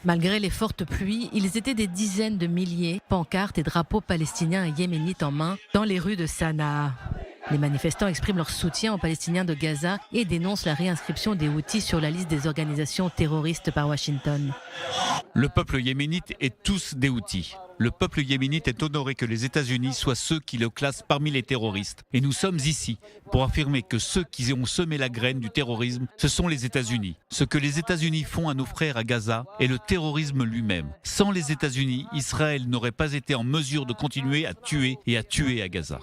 Malgré les fortes pluies, ils étaient des dizaines de milliers, pancartes et drapeaux palestiniens et yéménites en main, dans les rues de Sanaa. Les manifestants expriment leur soutien aux Palestiniens de Gaza et dénoncent la réinscription des Houthis sur la liste des organisations terroristes par Washington. Le peuple yéménite est tous des Houthis. Le peuple yéménite est honoré que les États-Unis soient ceux qui le classent parmi les terroristes. Et nous sommes ici pour affirmer que ceux qui ont semé la graine du terrorisme, ce sont les États-Unis. Ce que les États-Unis font à nos frères à Gaza est le terrorisme lui-même. Sans les États-Unis, Israël n'aurait pas été en mesure de continuer à tuer et à tuer à Gaza.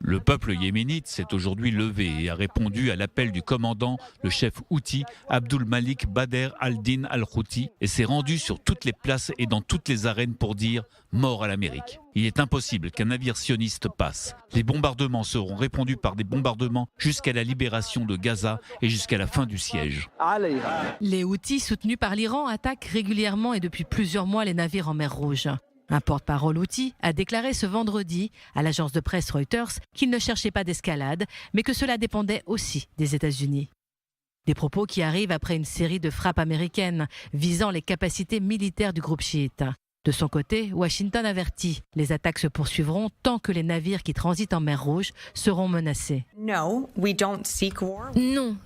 Le peuple yéménite s'est aujourd'hui levé et a répondu à l'appel du commandant, le chef Houthi, Abdul Malik Bader al-Din al-Houthi, et s'est rendu sur toutes les places et dans toutes les arènes pour dire « mort à l'Amérique ». Il est impossible qu'un navire sioniste passe. Les bombardements seront répondus par des bombardements jusqu'à la libération de Gaza et jusqu'à la fin du siège. Les Houthis, soutenus par l'Iran, attaquent régulièrement et depuis plusieurs mois les navires en mer Rouge. Un porte-parole Houthi a déclaré ce vendredi à l'agence de presse Reuters qu'il ne cherchait pas d'escalade, mais que cela dépendait aussi des États-Unis. Des propos qui arrivent après une série de frappes américaines visant les capacités militaires du groupe chiite. De son côté, Washington avertit, les attaques se poursuivront tant que les navires qui transitent en mer Rouge seront menacés. Non,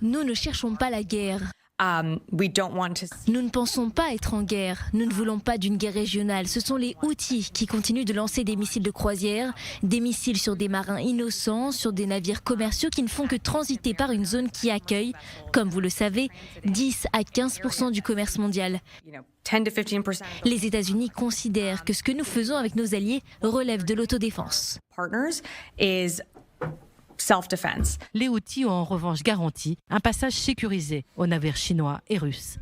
nous ne cherchons pas la guerre. Nous ne pensons pas être en guerre. Nous ne voulons pas d'une guerre régionale. Ce sont les Houthis qui continuent de lancer des missiles de croisière, des missiles sur des marins innocents, sur des navires commerciaux qui ne font que transiter par une zone qui accueille, comme vous le savez, 10 à 15% du commerce mondial. Les États-Unis considèrent que ce que nous faisons avec nos alliés relève de l'autodéfense. Les Houthis ont en revanche garanti un passage sécurisé aux navires chinois et russes.